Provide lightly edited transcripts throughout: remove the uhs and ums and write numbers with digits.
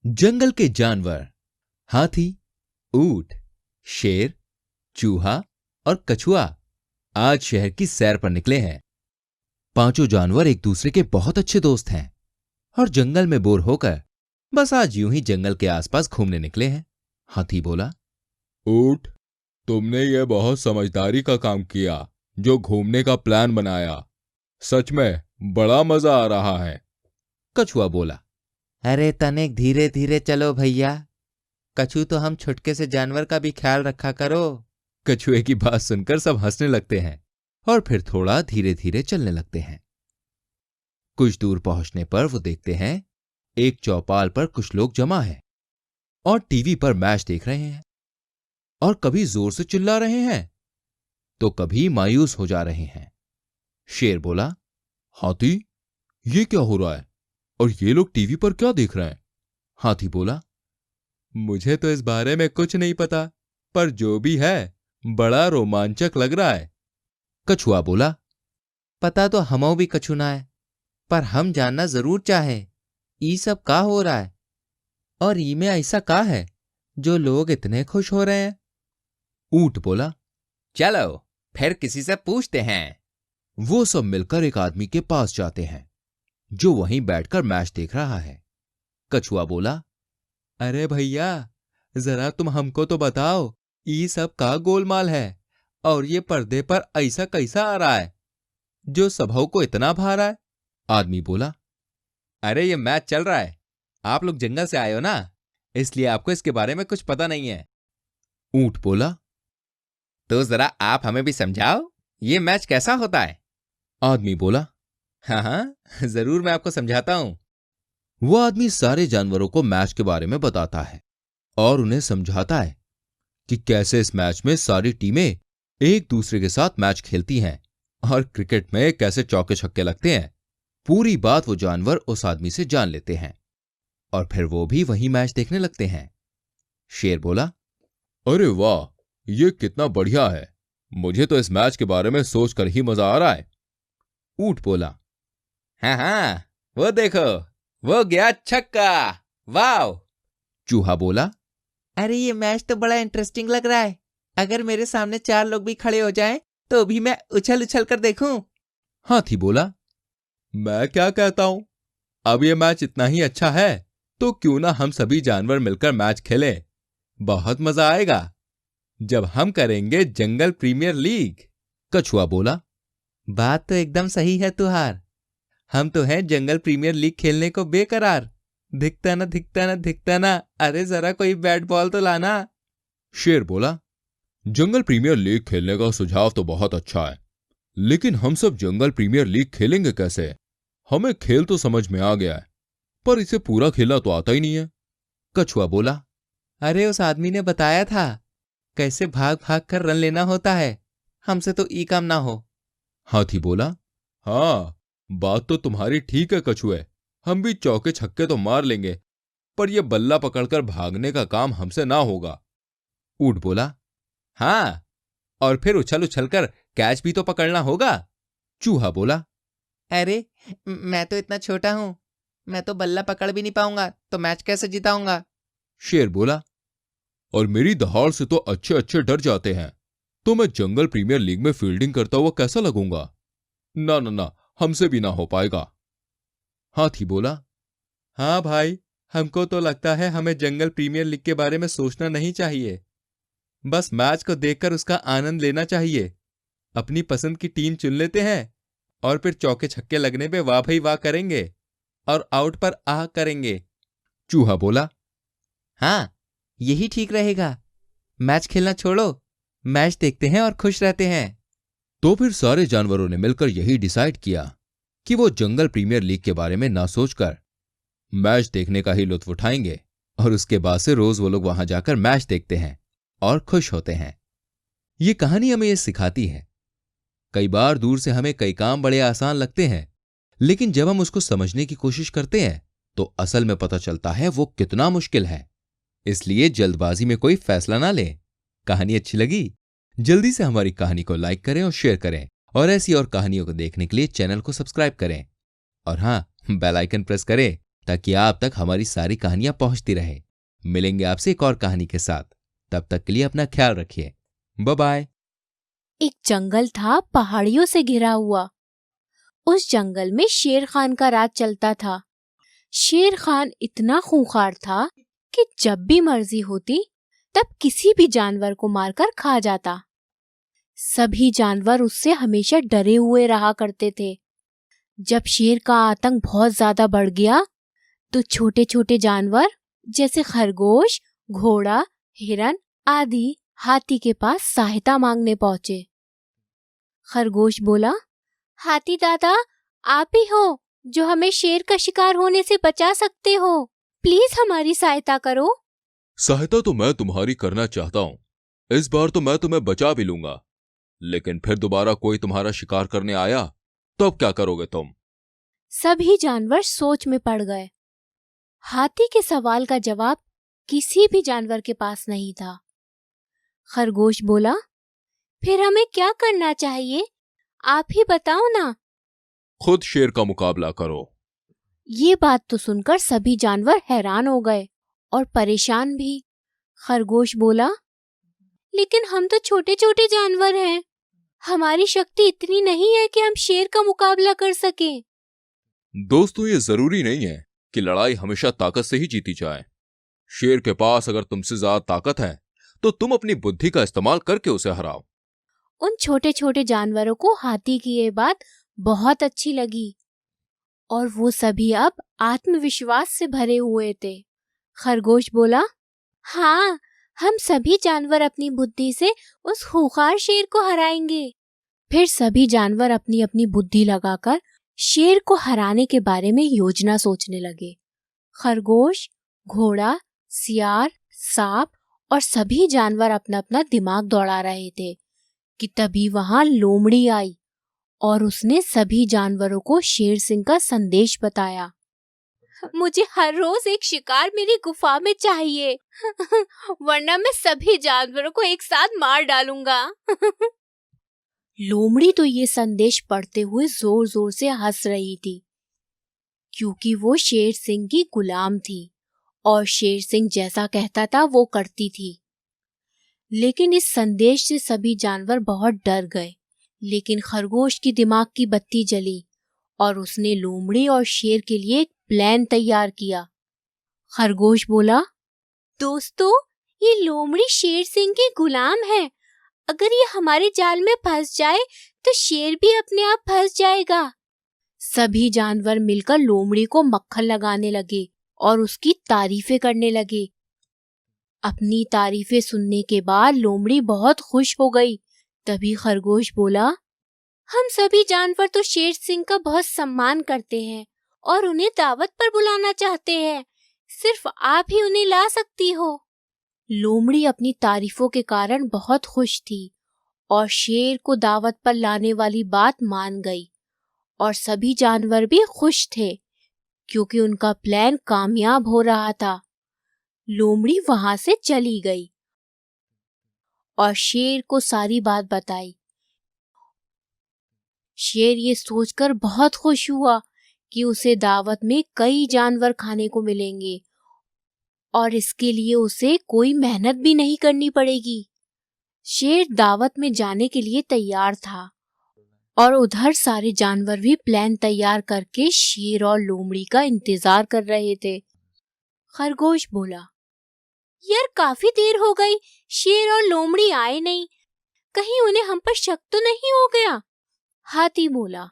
जंगल के जानवर हाथी, ऊंट, शेर, चूहा और कछुआ आज शहर की सैर पर निकले हैं। पांचों जानवर एक दूसरे के बहुत अच्छे दोस्त हैं और जंगल में बोर होकर बस आज यूं ही जंगल के आसपास घूमने निकले हैं। हाथी बोला, ऊंट, तुमने ये बहुत समझदारी का काम किया जो घूमने का प्लान बनाया। सच में बड़ा मजा आ रहा है। कछुआ बोला, अरे तनिक धीरे धीरे चलो भैया, कछू तो हम छुटके से जानवर का भी ख्याल रखा करो। कछुए की बात सुनकर सब हंसने लगते हैं और फिर थोड़ा धीरे धीरे चलने लगते हैं। कुछ दूर पहुंचने पर वो देखते हैं एक चौपाल पर कुछ लोग जमा हैं और टीवी पर मैच देख रहे हैं और कभी जोर से चिल्ला रहे हैं तो कभी मायूस हो जा रहे हैं। शेर बोला, हाथी, ये क्या हो रहा है और ये लोग टीवी पर क्या देख रहे हैं? हाथी बोला, मुझे तो इस बारे में कुछ नहीं पता, पर जो भी है बड़ा रोमांचक लग रहा है। कछुआ बोला, पता तो हमो भी कछु ना है, पर हम जानना जरूर चाहे ई सब का हो रहा है और ई में ऐसा का है जो लोग इतने खुश हो रहे हैं। ऊंट बोला, चलो फिर किसी से पूछते हैं। वो सब मिलकर एक आदमी के पास जाते हैं जो वहीं बैठकर मैच देख रहा है। कछुआ बोला, अरे भैया, जरा तुम हमको तो बताओ ये सब का गोलमाल है और ये पर्दे पर ऐसा कैसा आ रहा है जो सबों को इतना भा रहा है। आदमी बोला, अरे ये मैच चल रहा है, आप लोग जंगल से आए हो ना, इसलिए आपको इसके बारे में कुछ पता नहीं है। ऊंट बोला, तो जरा आप हमें भी समझाओ ये मैच कैसा होता है। आदमी बोला, हाँ, जरूर मैं आपको समझाता हूं। वो आदमी सारे जानवरों को मैच के बारे में बताता है और उन्हें समझाता है कि कैसे इस मैच में सारी टीमें एक दूसरे के साथ मैच खेलती हैं और क्रिकेट में कैसे चौके छक्के लगते हैं। पूरी बात वो जानवर उस आदमी से जान लेते हैं और फिर वो भी वही मैच देखने लगते हैं। शेर बोला, अरे वाह, ये कितना बढ़िया है। मुझे तो इस मैच के बारे में सोचकर ही मजा आ रहा है। ऊंट बोला, हाँ, वो देखो, वो गया छक्का, वाह। चूहा बोला, अरे ये मैच तो बड़ा इंटरेस्टिंग लग रहा है, अगर मेरे सामने 4 लोग भी खड़े हो जाएं तो भी मैं उछल उछल कर देखूं। हाथी बोला, मैं क्या कहता हूं, अब ये मैच इतना ही अच्छा है तो क्यों ना हम सभी जानवर मिलकर मैच खेलें। बहुत मजा आएगा जब हम करेंगे जंगल प्रीमियर लीग। कछुआ बोला, बात तो एकदम सही है तुहार, हम तो हैं जंगल प्रीमियर लीग खेलने को बेकरार। दिखता ना दिखता ना दिखता ना, अरे जरा कोई बैट बॉल तो लाना। शेर बोला, जंगल प्रीमियर लीग खेलने का सुझाव तो बहुत अच्छा है, लेकिन हम सब जंगल प्रीमियर लीग खेलेंगे कैसे? हमें खेल तो समझ में आ गया है, पर इसे पूरा खेलना तो आता ही नहीं है। कछुआ बोला, अरे उस आदमी ने बताया था कैसे भाग भाग कर रन लेना होता है, हमसे तो ई काम ना हो। हाथी बोला, हाँ, बात तो तुम्हारी ठीक है कछुए, हम भी चौके छक्के तो मार लेंगे, पर यह बल्ला पकड़कर भागने का काम हमसे ना होगा। ऊंट बोला, हाँ, और फिर उछल उछल कर कैच भी तो पकड़ना होगा। चूहा बोला, अरे मैं तो इतना छोटा हूं, मैं तो बल्ला पकड़ भी नहीं पाऊंगा, तो मैच कैसे जिताऊंगा। शेर बोला, और मेरी दहाड़ से तो अच्छे अच्छे डर जाते हैं, तो मैं जंगल प्रीमियर लीग में फील्डिंग करता हुआ कैसा लगूंगा? ना ना ना, हमसे भी ना हो पाएगा। हाथी बोला, हाँ भाई, हमको तो लगता है हमें जंगल प्रीमियर लीग के बारे में सोचना नहीं चाहिए, बस मैच को देखकर उसका आनंद लेना चाहिए। अपनी पसंद की टीम चुन लेते हैं और फिर चौके छक्के लगने पे वाह भाई वाह करेंगे और आउट पर आह करेंगे। चूहा बोला, हाँ, यही ठीक रहेगा। मैच खेलना छोड़ो, मैच देखते हैं और खुश रहते हैं। तो फिर सारे जानवरों ने मिलकर यही डिसाइड किया कि वो जंगल प्रीमियर लीग के बारे में ना सोचकर मैच देखने का ही लुत्फ उठाएंगे और उसके बाद से रोज वो लोग वहां जाकर मैच देखते हैं और खुश होते हैं। ये कहानी हमें ये सिखाती है, कई बार दूर से हमें कई काम बड़े आसान लगते हैं, लेकिन जब हम उसको समझने की कोशिश करते हैं तो असल में पता चलता है वो कितना मुश्किल है। इसलिए जल्दबाजी में कोई फैसला ना लें। कहानी अच्छी लगी? जल्दी से हमारी कहानी को लाइक करें और शेयर करें और ऐसी और कहानियों को देखने के लिए चैनल को सब्सक्राइब करें और हाँ, बेल आइकन प्रेस करें ताकि आप तक हमारी सारी कहानियां पहुंचती रहे। मिलेंगे आपसे एक और कहानी के साथ। तब तक के लिए अपना ख्याल रखिए। Bye bye. एक जंगल था पहाड़ियों से घिरा हुआ। उस जंगल में शेर खान का राज चलता था। शेर खान इतना खूंखार था कि जब भी मर्जी होती तब किसी भी जानवर को मारकर खा जाता। सभी जानवर उससे हमेशा डरे हुए रहा करते थे। जब शेर का आतंक बहुत ज्यादा बढ़ गया तो छोटे छोटे जानवर जैसे खरगोश, घोड़ा, हिरन आदि हाथी के पास सहायता मांगने पहुंचे। खरगोश बोला, हाथी दादा, आप ही हो जो हमें शेर का शिकार होने से बचा सकते हो। प्लीज हमारी सहायता करो। सहायता तो मैं तुम्हारी करना चाहता हूं। इस बार तो मैं तुम्हें बचा भी लूंगा, लेकिन फिर दोबारा कोई तुम्हारा शिकार करने आया तो अब क्या करोगे तुम? सभी जानवर सोच में पड़ गए। हाथी के सवाल का जवाब किसी भी जानवर के पास नहीं था। खरगोश बोला, फिर हमें क्या करना चाहिए? आप ही बताओ ना। खुद शेर का मुकाबला करो। ये बात तो सुनकर सभी जानवर हैरान हो गए और परेशान भी। खरगोश बोला, लेकिन हम तो छोटे छोटे जानवर हैं। हमारी शक्ति इतनी नहीं है कि हम शेर का मुकाबला कर सकें। दोस्तों, ये जरूरी नहीं है कि लड़ाई हमेशा ताकत से ही जीती जाए। शेर के पास अगर तुमसे ज्यादा ताकत है तो तुम अपनी बुद्धि का इस्तेमाल करके उसे हराओ। उन छोटे छोटे जानवरों को हाथी की ये बात बहुत अच्छी लगी और वो सभी अब आत्मविश्वास से भरे हुए थे। खरगोश बोला, हाँ, हम सभी जानवर अपनी बुद्धि से उस खूंखार शेर को हराएंगे। फिर सभी जानवर अपनी अपनी बुद्धि लगाकर शेर को हराने के बारे में योजना सोचने लगे। खरगोश, घोड़ा, सियार, सांप और सभी जानवर अपना अपना दिमाग दौड़ा रहे थे कि तभी वहां लोमड़ी आई और उसने सभी जानवरों को शेर सिंह का संदेश बताया। मुझे हर रोज एक शिकार मेरी गुफा में चाहिए वरना मैं सभी जानवरों को एक साथ मार डालूंगा। लोमड़ी तो ये संदेश पढ़ते हुए जोर जोर से हंस रही थी, क्योंकि वो शेर सिंह की गुलाम थी और शेर सिंह जैसा कहता था वो करती थी। लेकिन इस संदेश से सभी जानवर बहुत डर गए। लेकिन खरगोश की दिमाग की बत्ती जली और उसने लोमड़ी और शेर के लिए एक प्लान तैयार किया। खरगोश बोला, दोस्तों, ये लोमड़ी शेर सिंह की गुलाम है। अगर ये हमारे जाल में फंस जाए तो शेर भी अपने आप फंस जाएगा। सभी जानवर मिलकर लोमड़ी को मक्खन लगाने लगे और उसकी तारीफें करने लगे। अपनी तारीफें सुनने के बाद लोमड़ी बहुत खुश हो गई। तभी खरगोश बोला, हम सभी जानवर तो शेर सिंह का बहुत सम्मान करते हैं और उन्हें दावत पर बुलाना चाहते हैं। सिर्फ आप ही उन्हें ला सकती हो। लोमड़ी अपनी तारीफों के कारण बहुत खुश थी और शेर को दावत पर लाने वाली बात मान गई और सभी जानवर भी खुश थे क्योंकि उनका प्लान कामयाब हो रहा था। लोमड़ी वहां से चली गई और शेर को सारी बात बताई। शेर ये सोचकर बहुत खुश हुआ कि उसे दावत में कई जानवर खाने को मिलेंगे और इसके लिए उसे कोई मेहनत भी नहीं करनी पड़ेगी। शेर दावत में जाने के लिए तैयार था और उधर सारे जानवर भी प्लान तैयार करके शेर और लोमड़ी का इंतजार कर रहे थे। खरगोश बोला, यार, काफी देर हो गई, शेर और लोमड़ी आए नहीं। कहीं उन्हें हम पर शक तो नहीं हो गया? हाथी बोला,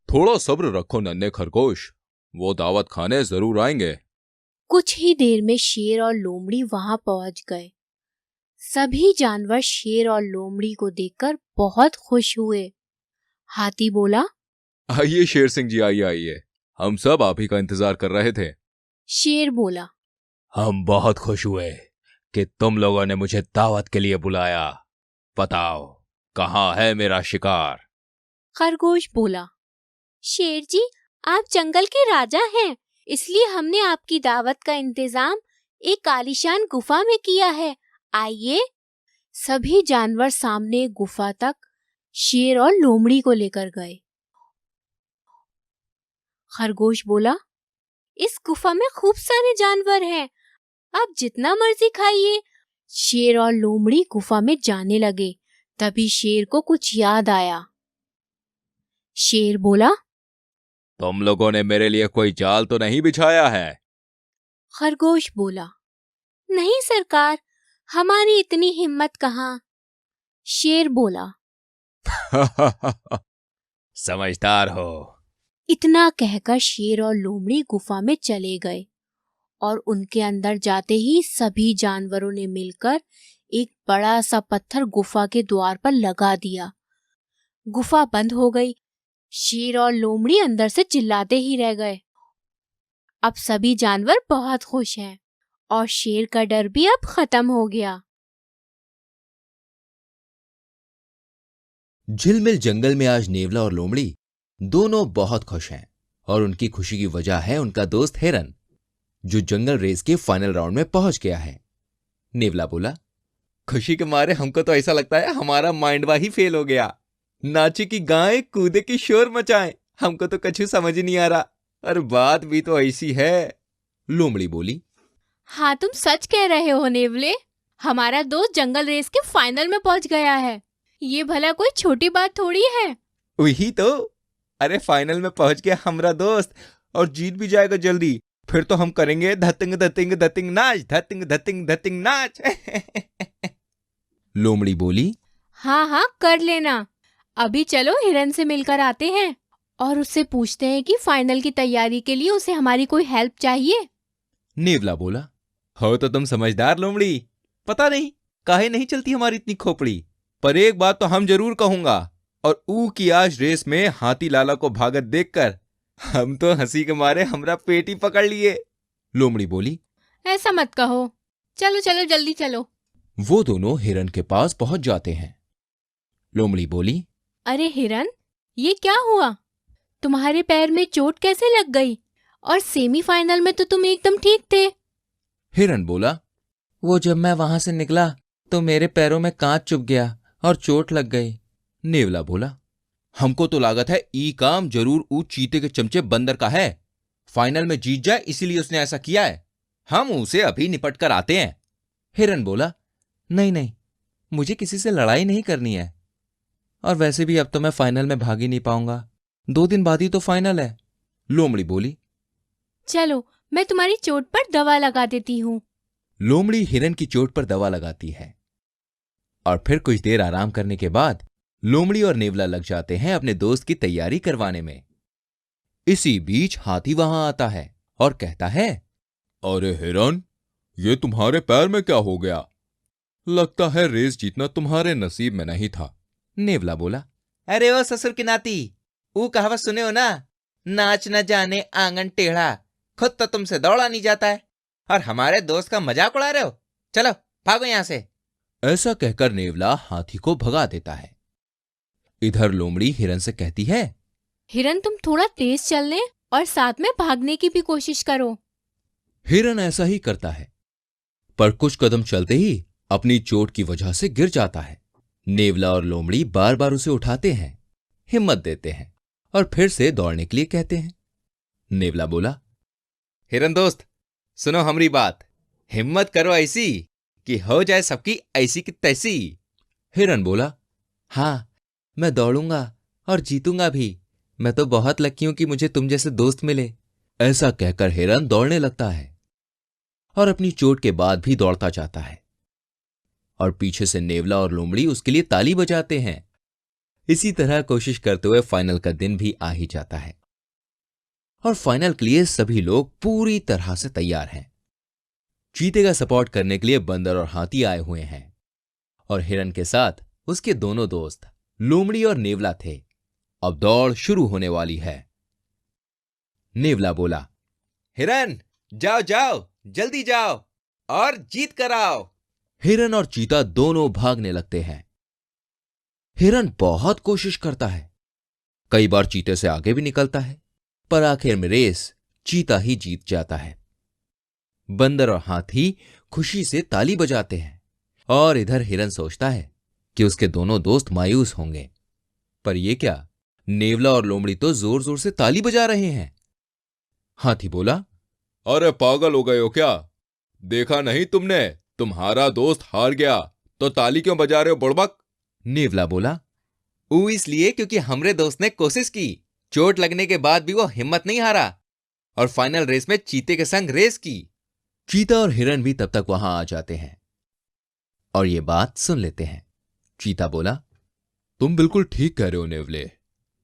थोड़ा सब्र रखो नन्हे खरगोश, वो दावत खाने जरूर आएंगे। कुछ ही देर में शेर और लोमड़ी वहां पहुंच गए। सभी जानवर शेर और लोमड़ी को देखकर बहुत खुश हुए। हाथी बोला, आइए शेर सिंह जी, आइए आइए, हम सब आप ही का इंतजार कर रहे थे। शेर बोला, हम बहुत खुश हुए कि तुम लोगों ने मुझे दावत के लिए बुलाया। बताओ, कहाँ है मेरा शिकार? खरगोश बोला, शेर जी, आप जंगल के राजा हैं, इसलिए हमने आपकी दावत का इंतजाम एक आलीशान गुफा में किया है। आइए। सभी जानवर सामने गुफा तक शेर और लोमड़ी को लेकर गए। खरगोश बोला, इस गुफा में खूब सारे जानवर हैं, आप जितना मर्जी खाइए। शेर और लोमड़ी गुफा में जाने लगे। तभी शेर को कुछ याद आया। शेर बोला, तुम लोगों ने मेरे लिए कोई जाल तो नहीं बिछाया है? खरगोश बोला, नहीं सरकार, हमारी इतनी हिम्मत कहाँ। शेर बोला, समझदार हो। इतना कहकर शेर और लोमड़ी गुफा में चले गए और उनके अंदर जाते ही सभी जानवरों ने मिलकर एक बड़ा सा पत्थर गुफा के द्वार पर लगा दिया। गुफा बंद हो गई। शेर और लोमड़ी अंदर से चिल्लाते ही रह गए। अब सभी जानवर बहुत खुश हैं और शेर का डर भी अब खत्म हो गया। झिलमिल जंगल में आज नेवला और लोमड़ी दोनों बहुत खुश हैं और उनकी खुशी की वजह है उनका दोस्त हिरन, जो जंगल रेस के फाइनल राउंड में पहुंच गया है। नेवला बोला, खुशी के मारे हमको तो ऐसा लगता है हमारा माइंडवा ही फेल हो गया। नाचे की गाय, कूदे की शोर मचाए, हमको तो कछु समझ ही नहीं आ रहा। और बात भी तो ऐसी है। लोमड़ी बोली, हाँ तुम सच कह रहे हो नेवले, हमारा दोस्त जंगल रेस के फाइनल में पहुंच गया है। ये भला कोई छोटी बात थोड़ी है। वही तो, अरे फाइनल में पहुंच गया हमारा दोस्त और जीत भी जाएगा जल्दी। फिर तो हम करेंगे धतिंग धतिंग धतिंग नाच, धतिंग धतिंग धतिंग नाच। लोमड़ी बोली, हाँ हाँ कर लेना। अभी चलो हिरन से मिलकर आते हैं और उससे पूछते हैं कि फाइनल की तैयारी के लिए उसे हमारी कोई हेल्प चाहिए। नेवला बोला, हो तो तुम समझदार लोमड़ी। पता नहीं काहे नहीं चलती हमारी इतनी खोपड़ी। पर एक बात तो हम जरूर कहूंगा, और ऊ की आज रेस में हाथी लाला को भागत देखकर हम तो हंसी के मारे हमरा पेट ही पकड़ लिए। लोमड़ी बोली, ऐसा मत कहो, चलो चलो जल्दी चलो। वो दोनों हिरन के पास पहुंच जाते हैं। लोमड़ी बोली, अरे हिरन, ये क्या हुआ? तुम्हारे पैर में चोट कैसे लग गई? और सेमीफाइनल में तो तुम एकदम ठीक थे। हिरन बोला, वो जब मैं वहां से निकला तो मेरे पैरों में कांच चुभ गया और चोट लग गई। नेवला बोला, हमको तो लागत है ई काम जरूर ऊ चीते के चमचे बंदर का है। फाइनल में जीत जाए इसीलिए उसने ऐसा किया है। हम उसे अभी निपट कर आते हैं। हिरन बोला, नहीं नहीं, मुझे किसी से लड़ाई नहीं करनी है। और वैसे भी अब तो मैं फाइनल में भाग ही नहीं पाऊंगा। 2 दिन बाद ही तो फाइनल है। लोमड़ी बोली, चलो मैं तुम्हारी चोट पर दवा लगा देती हूँ। लोमड़ी हिरन की चोट पर दवा लगाती है और फिर कुछ देर आराम करने के बाद लोमड़ी और नेवला लग जाते हैं अपने दोस्त की तैयारी करवाने में। इसी बीच हाथी वहां आता है और कहता है, अरे हिरन, ये तुम्हारे पैर में क्या हो गया? लगता है रेस जीतना तुम्हारे नसीब में नहीं था। नेवला बोला, अरे ओ ससुर की नाती, ऊ कहावत सुने हो ना, नाच न जाने आंगन टेढ़ा। खुद तो तुमसे दौड़ा नहीं जाता है और हमारे दोस्त का मजाक उड़ा रहे हो। चलो भागो यहां से। ऐसा कहकर नेवला हाथी को भगा देता है। इधर लोमड़ी हिरन से कहती है, हिरन तुम थोड़ा तेज चलने और साथ में भागने की भी कोशिश करो। हिरन ऐसा ही करता है, पर कुछ कदम चलते ही अपनी चोट की वजह से गिर जाता है। नेवला और लोमड़ी बार बार उसे उठाते हैं, हिम्मत देते हैं और फिर से दौड़ने के लिए कहते हैं। नेवला बोला, हिरन दोस्त, सुनो हमारी बात। हिम्मत करो ऐसी कि हो जाए सबकी ऐसी की तैसी। हिरन बोला, हाँ, मैं दौड़ूंगा और जीतूंगा भी। मैं तो बहुत लकी हूं कि मुझे तुम जैसे दोस्त मिले। ऐसा कहकर हिरन दौड़ने लगता है और अपनी चोट के बाद भी दौड़ता जाता है और पीछे से नेवला और लोमड़ी उसके लिए ताली बजाते हैं। इसी तरह कोशिश करते हुए फाइनल का दिन भी आ ही जाता है और फाइनल के लिए सभी लोग पूरी तरह से तैयार हैं। चीते का सपोर्ट करने के लिए बंदर और हाथी आए हुए हैं और हिरन के साथ उसके दोनों दोस्त लोमड़ी और नेवला थे। अब दौड़ शुरू होने वाली है। नेवला बोला, हिरन जाओ जाओ, जल्दी जाओ और जीत कर आओ। हिरन और चीता दोनों भागने लगते हैं। हिरन बहुत कोशिश करता है, कई बार चीते से आगे भी निकलता है, पर आखिर में रेस चीता ही जीत जाता है। बंदर और हाथी खुशी से ताली बजाते हैं और इधर हिरन सोचता है कि उसके दोनों दोस्त मायूस होंगे, पर यह क्या, नेवला और लोमड़ी तो जोर जोर से ताली बजा रहे हैं। हाथी बोला, अरे पागल हो गए हो क्या? देखा नहीं तुमने? तुम्हारा दोस्त हार गया तो ताली क्यों बजा रहे हो बुड़बक? नेवला बोला। वो इसलिए क्योंकि हमरे दोस्त ने कोशिश की, चोट लगने के बाद भी वो हिम्मत नहीं हारा और फाइनल रेस में चीते के संग रेस की। चीता और हिरन भी तब तक वहां आ जाते हैं और ये बात सुन लेते हैं। चीता बोला, तुम बिल्कुल ठीक कह रहे हो नेवले।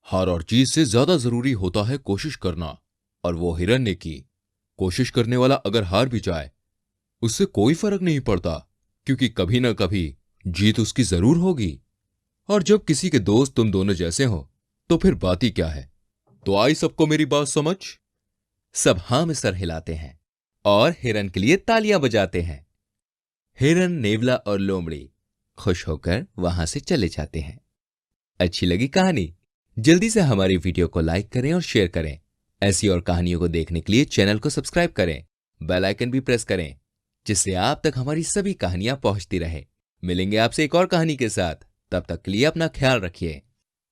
हार और जीत से ज्यादा जरूरी होता है कोशिश करना, और वो हिरन ने की। कोशिश करने वाला अगर हार भी जाए उससे कोई फर्क नहीं पड़ता, क्योंकि कभी ना कभी जीत उसकी जरूर होगी। और जब किसी के दोस्त तुम दोनों जैसे हो तो फिर बात ही क्या है। तो आई सबको मेरी बात समझ? सब हाँ में सर हिलाते हैं और हिरन के लिए तालियां बजाते हैं। हिरन, नेवला और लोमड़ी खुश होकर वहां से चले जाते हैं। अच्छी लगी कहानी? जल्दी से हमारी वीडियो को लाइक करें और शेयर करें। ऐसी और कहानियों को देखने के लिए चैनल को सब्सक्राइब करें, बेल आइकन भी प्रेस करें, जिससे आप तक हमारी सभी कहानियां पहुंचती रहे। मिलेंगे आपसे एक और कहानी के साथ, तब तक के लिए अपना ख्याल रखिए।